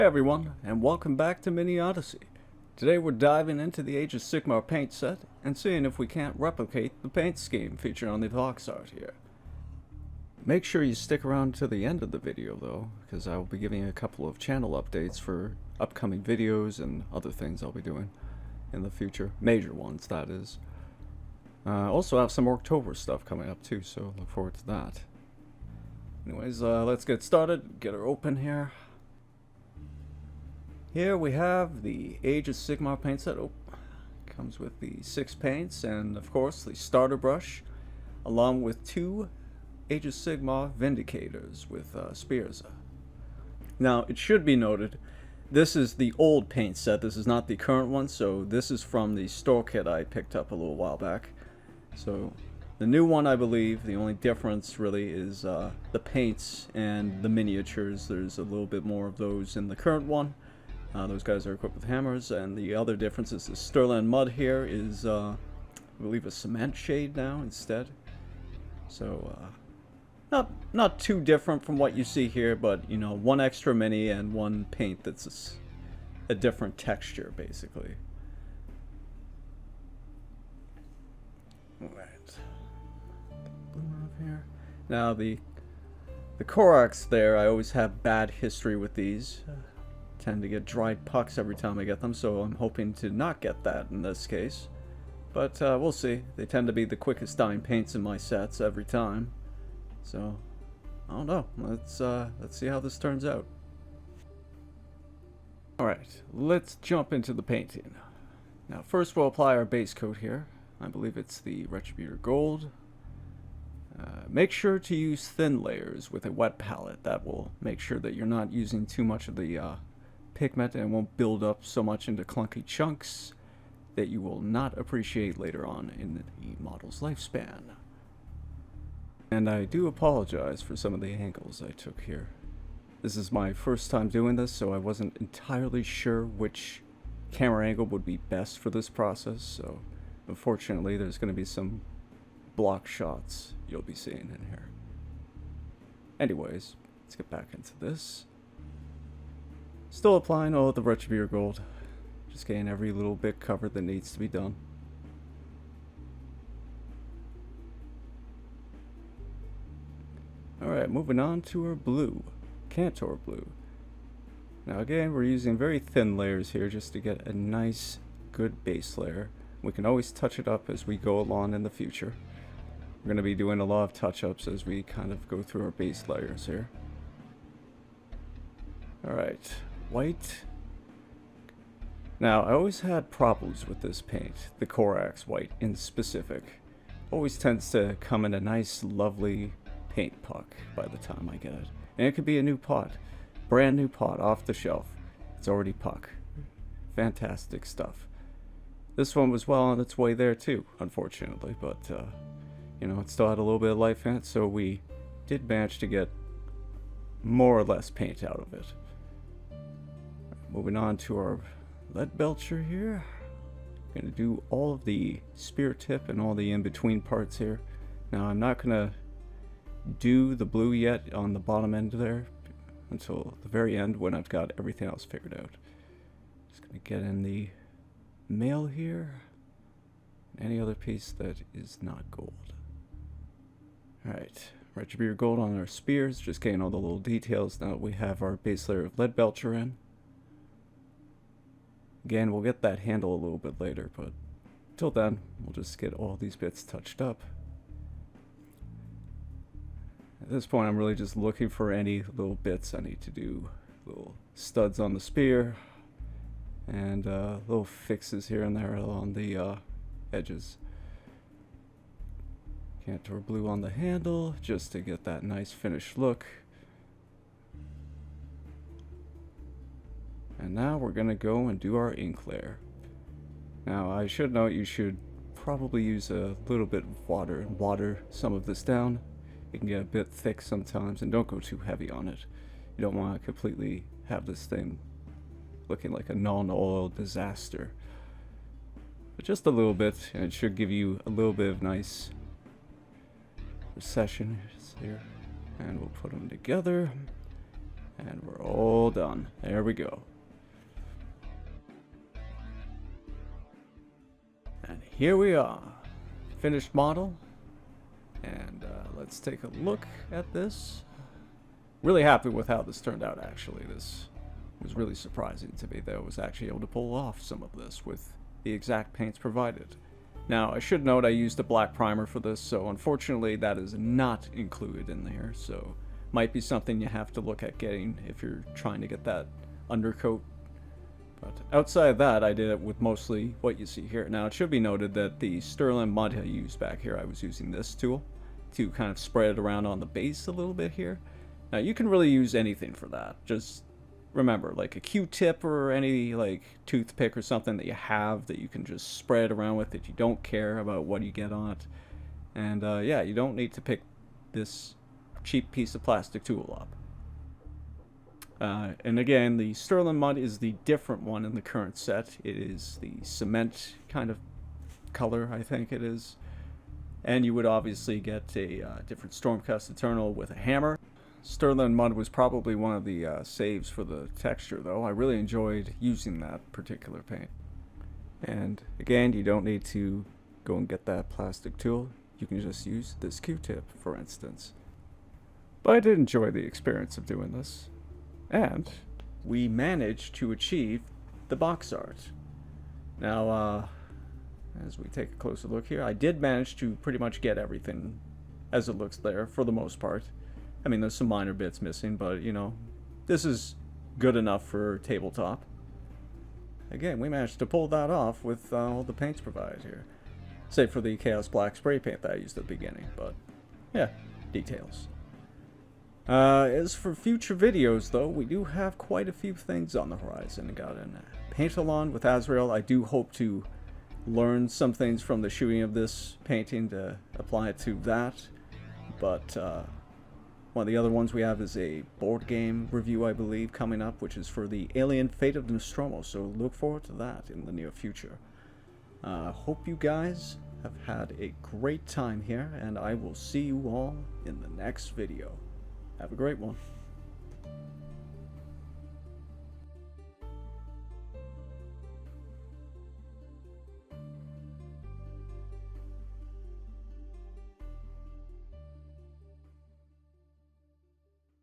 Hey everyone, and welcome back to Mini Odyssey. Today we're diving into the Age of Sigmar paint set and seeing if we can't replicate the paint scheme featured on the box art here. Make sure you stick around to the end of the video though, because I will be giving a couple of channel updates for upcoming videos and other things I'll be doing in the future. Major ones, that is. Also have some October stuff coming up too, so look forward to that. Anyways, let's get started. Get her open here. Here we have the Age of Sigmar paint set. Comes with the 6 paints and of course the starter brush, along with 2 Age of Sigmar Vindicators with spears. Now it should be noted, this is the old paint set, this is not the current one, so this is from the store kit I picked up a little while back. So the new one, I believe, the only difference really is the paints and the miniatures. There's a little bit more of those in the current one. Those guys are equipped with hammers, and the other difference is the Sterling Mud here is, I believe, a cement shade now instead. So, not too different from what you see here, but, you know, one extra mini and one paint that's a different texture, basically. Alright. Here. Now, the Korax there, I always have bad history with these. Tend to get dried pucks every time I get them, so I'm hoping to not get that in this case. But we'll see. They tend to be the quickest dying paints in my sets every time. So I don't know. Let's see how this turns out. Alright, let's jump into the painting. Now first we'll apply our base coat here. I believe it's the Retributor Gold. Make sure to use thin layers with a wet palette. That will make sure that you're not using too much of the pigment and won't build up so much into clunky chunks that you will not appreciate later on in the model's lifespan. And I do apologize for some of the angles I took here. This is my first time doing this, so I wasn't entirely sure which camera angle would be best for this process, so unfortunately there's going to be some block shots you'll be seeing in here. Anyways, let's get back into this. Still applying all the Retributor Gold. Just getting every little bit covered that needs to be done. Alright, moving on to our blue. Cantor blue. Now again, we're using very thin layers here just to get a nice, good base layer. We can always touch it up as we go along in the future. We're going to be doing a lot of touch-ups as we kind of go through our base layers here. Alright. White. Now, I always had problems with this paint, the Korax white in specific. Always tends to come in a nice, lovely paint puck by the time I get it. And it could be a new pot, brand new pot off the shelf. It's already puck. Fantastic stuff. This one was well on its way there too, unfortunately, but you know, it still had a little bit of life in it, so we did manage to get more or less paint out of it. Moving on to our lead belcher here. Going to do all of the spear tip and all the in-between parts here. Now I'm not going to do the blue yet on the bottom end there until the very end when I've got everything else figured out. Just going to get in the mail here. Any other piece that is not gold. Alright, Retributor Gold on our spears. Just getting all the little details now that we have our base layer of lead belcher in. Again, we'll get that handle a little bit later, but until then, we'll just get all these bits touched up. At this point, I'm really just looking for any little bits I need to do. Little studs on the spear, and little fixes here and there along the edges. Cantor blue on the handle, just to get that nice finished look. And now we're going to go and do our ink layer. Now I should note you should probably use a little bit of water and water some of this down. It can get a bit thick sometimes, and don't go too heavy on it. You don't want to completely have this thing looking like a non-oil disaster. But just a little bit, and it should give you a little bit of nice recession here. And we'll put them together. And we're all done. There we go. And here we are. Finished model. And let's take a look at this. Really happy with how this turned out, actually. This was really surprising to me that I was actually able to pull off some of this with the exact paints provided. Now, I should note I used a black primer for this, so unfortunately that is not included in there, so might be something you have to look at getting if you're trying to get that undercoat. But outside of that, I did it with mostly what you see here. Now, it should be noted that the sterling mud I used back here, I was using this tool to kind of spread it around on the base a little bit here. Now, you can really use anything for that. Just remember, like a Q-tip or any like toothpick or something that you have that you can just spread around with that you don't care about what you get on it. And yeah, you don't need to pick this cheap piece of plastic tool up. And again, the sterling mud is the different one in the current set. It is the cement kind of color, I think it is. And you would obviously get a different Stormcast Eternal with a hammer. Sterling mud was probably one of the saves for the texture, though. I really enjoyed using that particular paint. And again, you don't need to go and get that plastic tool. You can just use this Q-tip, for instance. But I did enjoy the experience of doing this. And we managed to achieve the box art. Now, as we take a closer look here, I did manage to pretty much get everything as it looks there, for the most part. I mean, there's some minor bits missing, but, you know, this is good enough for tabletop. Again, we managed to pull that off with all the paints provided here. Save for the Chaos Black spray paint that I used at the beginning, but, yeah, details. As for future videos, though, we do have quite a few things on the horizon. I got a paint-along with Azrael. I do hope to learn some things from the shooting of this painting to apply it to that, but, one of the other ones we have is a board game review, I believe, coming up, which is for the Alien Fate of Nostromo, so look forward to that in the near future. Hope you guys have had a great time here, and I will see you all in the next video. Have a great one.